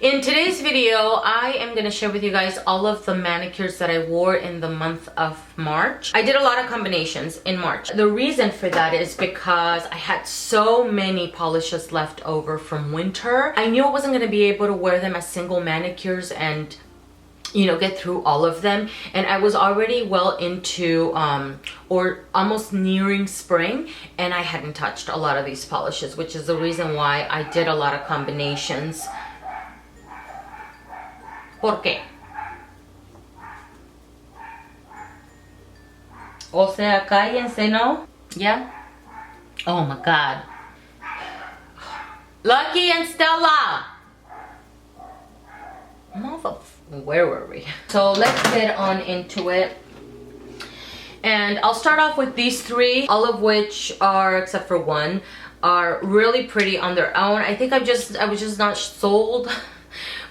In today's video, I am going to share with you guys all of the manicures that I wore in the month of March. I did a lot of combinations in March. The reason for that is because I had so many polishes left over from winter. I knew I wasn't going to be able to wear them as single manicures and get through all of them, and I was already well into or almost nearing spring, and I hadn't touched a lot of these polishes, which is the reason why I did a lot of combinations. ¿Por qué? O sea, cállense, ¿no? Yeah? Oh my god. Lucky and Stella! Where were we? So let's get on into it. And I'll start off with these three, all of which are, except for one, are really pretty on their own. I think I was just not sold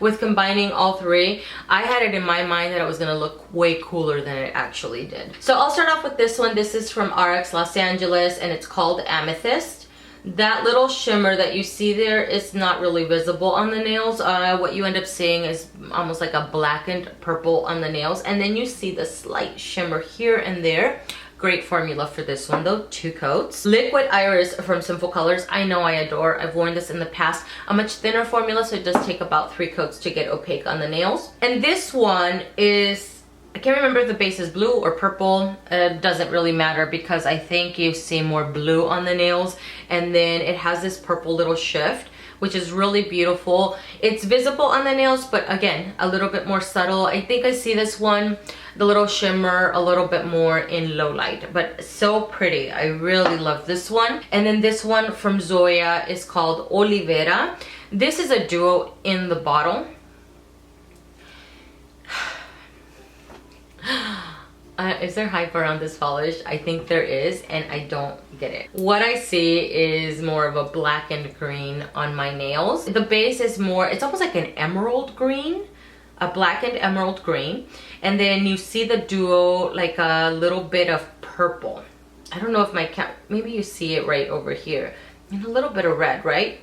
with combining all three. I had it in my mind that it was gonna look way cooler than it actually did. So I'll start off with this one. This is from RX Los Angeles and it's called Amethyst. That little shimmer that you see there is not really visible on the nails. What you end up seeing is almost like a blackened purple on the nails, and then you see the slight shimmer here and there. Great formula for this one though, 2 coats. Liquid Iris from Sinful Colors, I know I adore. I've worn this in the past. A much thinner formula, so it does take about 3 coats to get opaque on the nails. And this one is, I can't remember if the base is blue or purple. It doesn't really matter because I think you see more blue on the nails, and then it has this purple little shift, which is really beautiful. It's visible on the nails, but again, a little bit more subtle. I think I see this one, the little shimmer, a little bit more in low light, but so pretty. I really love this one. And then this one from Zoya is called Olivera. This is a duo in the bottle. Is there hype around this polish? I think there is, and I don't get it. What I see is more of a black and green on my nails. The base is more, it's almost like an emerald green, a blackened emerald green, and then you see the duo like a little bit of purple. I don't know if my maybe you see it right over here, and a little bit of red, right?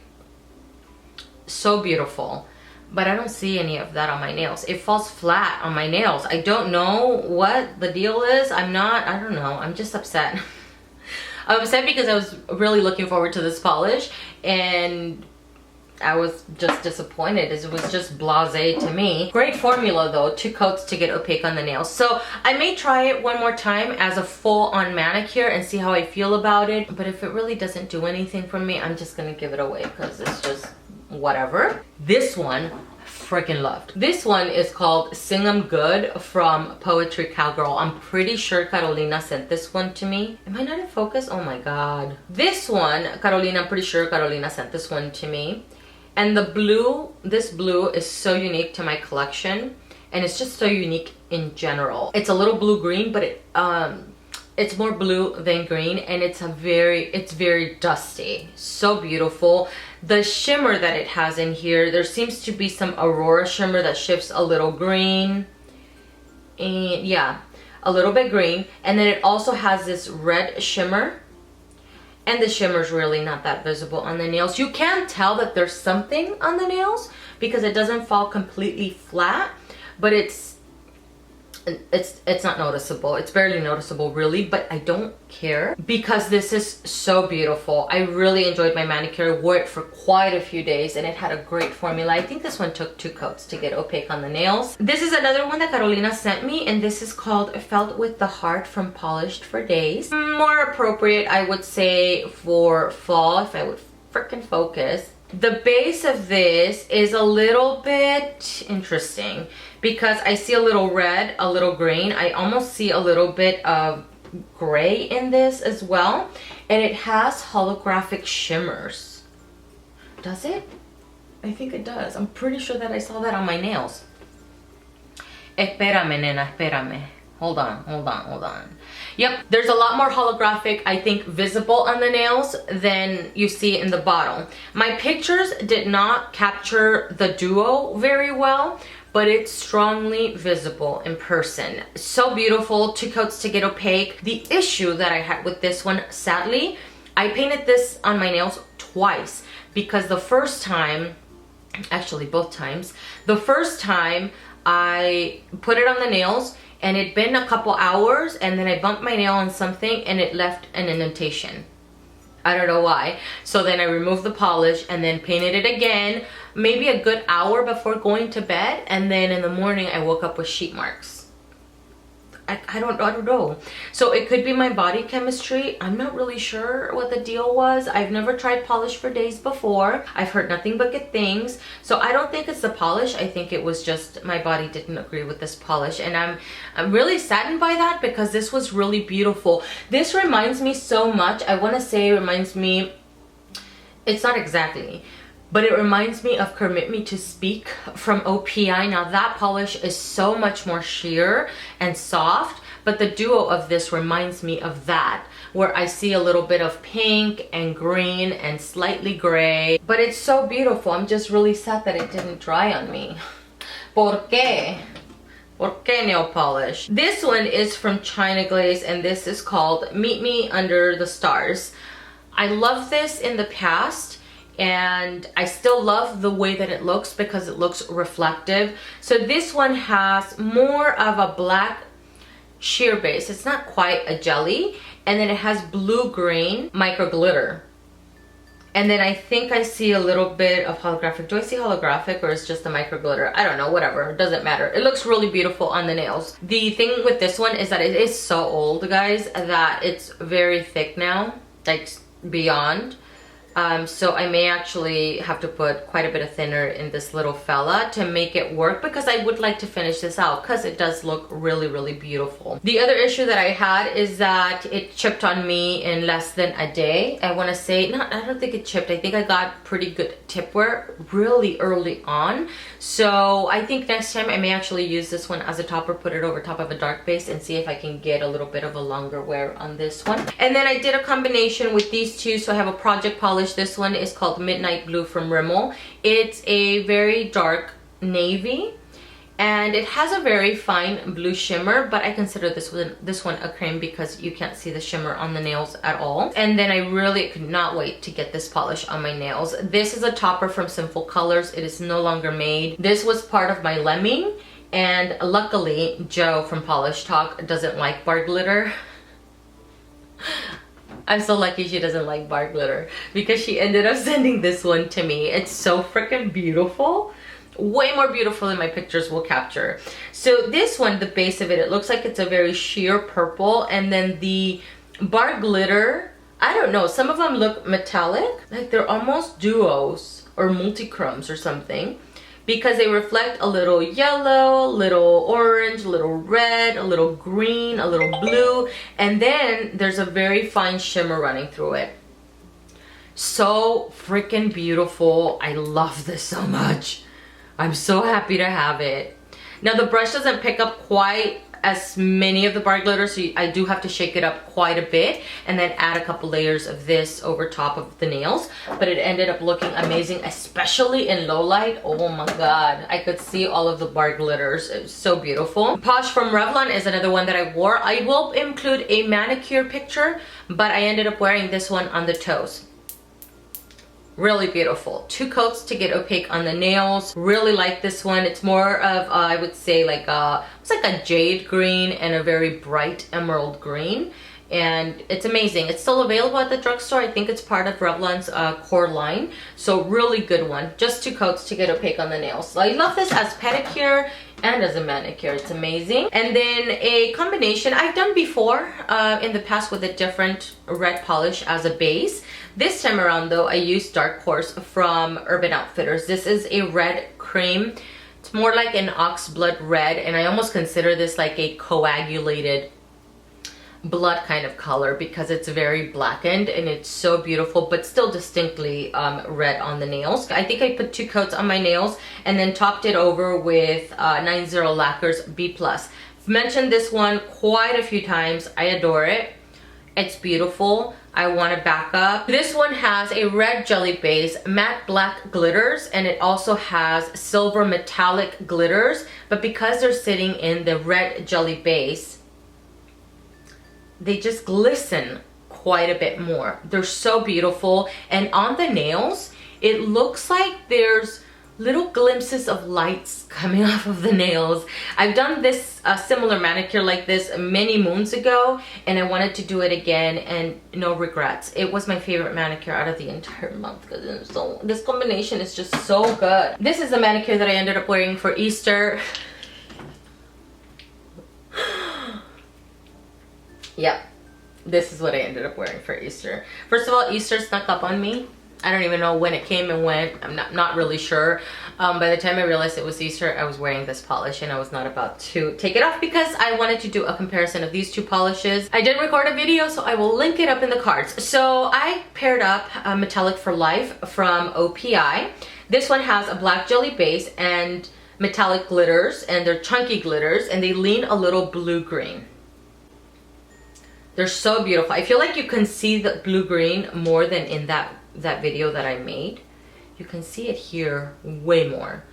So beautiful. But I don't see any of that on my nails. It falls flat on my nails. I don't know what the deal is. I don't know. I'm just upset. I'm upset because I was really looking forward to this polish, and I was just disappointed as it was just blasé to me. Great formula though, 2 coats to get opaque on the nails. So I may try it one more time as a full-on manicure and see how I feel about it. But if it really doesn't do anything for me, I'm just gonna give it away because it's just whatever. This one freaking loved. This one is called Sing 'Em Good from Poetry Cowgirl. I'm pretty sure Carolina sent this one to me. Am I not in focus? Oh my god. This one, Carolina, I'm pretty sure Carolina sent this one to me. And the blue, this blue is so unique to my collection, and it's just so unique in general. It's a little blue green, but it's more blue than green, and it's very dusty. So beautiful. The shimmer that it has in here, there seems to be some Aurora shimmer that shifts a little green, and yeah, a little bit green, and then it also has this red shimmer, and the shimmer's really not that visible on the nails. You can tell that there's something on the nails because it doesn't fall completely flat, but it's not noticeable. It's barely noticeable really, but I don't care because this is so beautiful. I really enjoyed my manicure. Wore it for quite a few days and it had a great formula. I think this one took 2 coats to get opaque on the nails. This is another one that Carolina sent me, and this is called Felt with the Heart from Polished for Days. More appropriate, I would say, for fall if I would freaking focus. The base of this is a little bit interesting because I see a little red, a little green. I almost see a little bit of gray in this as well. And it has holographic shimmers. Does it? I think it does. I'm pretty sure that I saw that on my nails. Espérame, nena, espérame. Hold on. Yep, there's a lot more holographic, I think, visible on the nails than you see in the bottle. My pictures did not capture the duo very well, but it's strongly visible in person. So beautiful, 2 coats to get opaque. The issue that I had with this one, sadly, I painted this on my nails twice because the first time Actually, both times. The first time I put it on the nails and it'd been a couple hours, and then I bumped my nail on something and it left an indentation. I don't know why. So then I removed the polish and then painted it again, maybe a good hour before going to bed, and then in the morning I woke up with sheet marks. I don't know. So it could be my body chemistry. I'm not really sure what the deal was. I've never tried polish for days before. I've heard nothing but good things. So I don't think it's the polish. I think it was just my body didn't agree with this polish. And I'm really saddened by that, because this was really beautiful. This reminds me so much. I want to say it reminds me, it's not exactly, but it reminds me of Permit Me to Speak from OPI. Now that polish is so much more sheer and soft, but the duo of this reminds me of that, where I see a little bit of pink and green and slightly gray. But it's so beautiful. I'm just really sad that it didn't dry on me. ¿Por qué? ¿Por qué nail polish? This one is from China Glaze, and this is called Meet Me Under the Stars. I love this in the past, and I still love the way that it looks because it looks reflective. So this one has more of a black sheer base. It's not quite a jelly, and then it has blue-green micro glitter. And then I think I see a little bit of holographic. Do I see holographic, or is just the micro glitter? I don't know, whatever, it doesn't matter. It looks really beautiful on the nails. The thing with this one is that it is so old, guys, that it's very thick now, like beyond. So I may actually have to put quite a bit of thinner in this little fella to make it work, because I would like to finish this out because it does look really, really beautiful. The other issue that I had is that it chipped on me in less than a day. I want to say, I don't think it chipped. I think I got pretty good tip wear really early on. So I think next time I may actually use this one as a topper, put it over top of a dark base, and see if I can get a little bit of a longer wear on this one. And then I did a combination with these two. So I have a project polish. This one is called Midnight Blue from Rimmel. It's a very dark navy, and it has a very fine blue shimmer, but I consider this one a cream because you can't see the shimmer on the nails at all. And then I really could not wait to get this polish on my nails. This is a topper from Sinful Colors. It is no longer made. This was part of my lemming, and luckily Joe from Polish Talk doesn't like bar glitter. I'm so lucky she doesn't like bar glitter, because she ended up sending this one to me. It's so freaking beautiful. Way more beautiful than my pictures will capture. So this one, the base of it, it looks like it's a very sheer purple, and then the bar glitter, I don't know, some of them look metallic, like they're almost duos or multi-chromes or something, because they reflect a little yellow, a little orange, a little red, a little green, a little blue, and then there's a very fine shimmer running through it. So freaking beautiful. I love this so much. I'm so happy to have it. Now the brush doesn't pick up quite as many of the bar glitter, so I do have to shake it up quite a bit and then add a couple layers of this over top of the nails. But it ended up looking amazing, especially in low light. Oh my god, I could see all of the bar glitters. It was so beautiful. Posh from Revlon is another one that I wore. I will include a manicure picture, but I ended up wearing this one on the toes. Really beautiful. 2 coats to get opaque on the nails. Really like this one. It's more of I would say like it's like a jade green and a very bright emerald green, and it's amazing. It's still available at the drugstore. I think it's part of Revlon's core line, so really good one. Just 2 coats to get opaque on the nails. So I love this as pedicure and as a manicure. It's amazing. And then a combination I've done before in the past with a different red polish as a base. This time around though, I used Dark Horse from Urban Outfitters. This is a red cream. It's more like an ox blood red, and I almost consider this like a coagulated blood kind of color because it's very blackened and it's so beautiful, but still distinctly red on the nails. I think I put 2 coats on my nails and then topped it over with 90 Lacquer's B+. I've mentioned this one quite a few times. I adore it. It's beautiful. I want to back up. This one has a red jelly base, matte black glitters, and it also has silver metallic glitters, but because they're sitting in the red jelly base, they just glisten quite a bit more. They're so beautiful, and on the nails, it looks like there's little glimpses of lights coming off of the nails. I've done this similar manicure like this many moons ago, and I wanted to do it again, and no regrets. It was my favorite manicure out of the entire month because this combination is just so good. This is the manicure that I ended up wearing for Easter. Yep, this is what I ended up wearing for Easter. First of all, Easter snuck up on me. I don't even know when it came and went. I'm not really sure. By the time I realized it was Easter, I was wearing this polish and I was not about to take it off because I wanted to do a comparison of these two polishes. I did record a video, so I will link it up in the cards. So I paired up Metallic for Life from OPI. This one has a black jelly base and metallic glitters, and they're chunky glitters, and they lean a little blue-green. They're so beautiful. I feel like you can see the blue-green more than in that video that I made. You can see it here way more.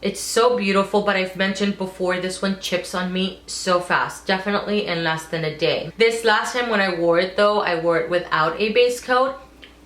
It's so beautiful, but I've mentioned before, this one chips on me so fast, definitely in less than a day. This last time when I wore it though, I wore it without a base coat,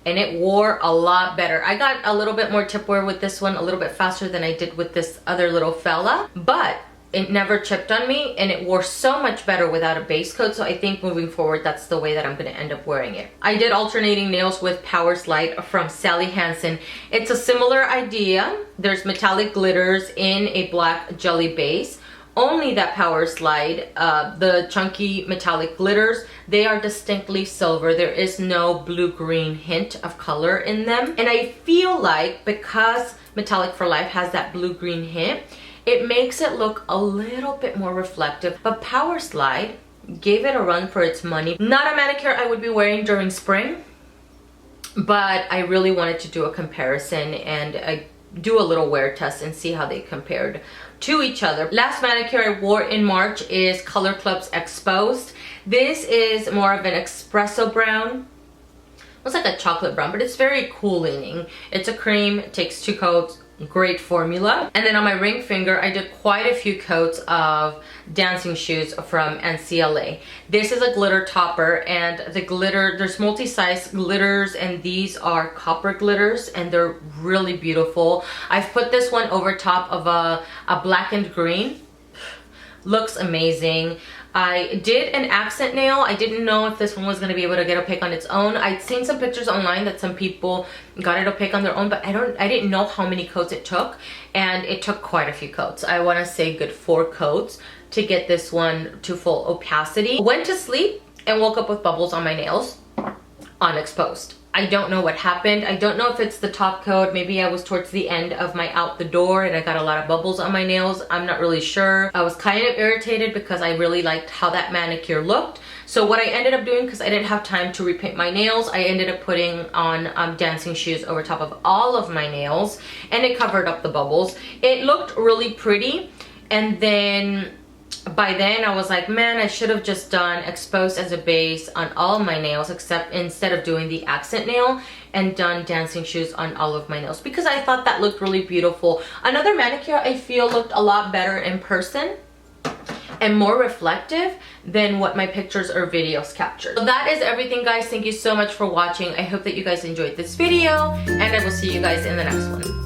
and it wore a lot better. I got a little bit more tip wear with this one, a little bit faster than I did with this other little fella, but it never chipped on me, and it wore so much better without a base coat. So I think moving forward, that's the way that I'm gonna end up wearing it. I did alternating nails with Powerslide from Sally Hansen. It's a similar idea. There's metallic glitters in a black jelly base. Only that Powerslide, the chunky metallic glitters, they are distinctly silver. There is no blue-green hint of color in them. And I feel like because Metallic for Life has that blue-green hint, it makes it look a little bit more reflective. But Powerslide gave it a run for its money. Not a manicure I would be wearing during spring, but I really wanted to do a comparison and do a little wear test and see how they compared to each other. Last manicure I wore in March is ColorClub's Exposed. This is more of an espresso brown. It's like a chocolate brown, but it's very cool leaning. It's a cream, it takes 2 coats. Great formula. And then on my ring finger, I did quite a few coats of dancing shoes from NCLA. This is a glitter topper, and the glitter, there's multi-size glitters, and these are copper glitters, and they're really beautiful. I've put this one over top of a blackened green. Looks amazing. I did an accent nail. I didn't know if this one was going to be able to get opaque on its own. I'd seen some pictures online that some people got it opaque on their own, but I didn't know how many coats it took, and it took quite a few coats. I want to say good 4 coats to get this one to full opacity. Went to sleep and woke up with bubbles on my nails unexposed. I don't know what happened. I don't know if it's the top coat. Maybe I was towards the end of my out the door and I got a lot of bubbles on my nails. I'm not really sure. I was kind of irritated because I really liked how that manicure looked. So what I ended up doing, because I didn't have time to repaint my nails, I ended up putting on dancing shoes over top of all of my nails, and it covered up the bubbles. It looked really pretty, and then by then I was like, man, I should have just done Exposed as a base on all of my nails, except instead of doing the accent nail, and done dancing shoes on all of my nails, because I thought that looked really beautiful. Another manicure I feel looked a lot better in person and more reflective than what my pictures or videos captured. So that is everything, guys. Thank you so much for watching. I hope that you guys enjoyed this video, and I will see you guys in the next one.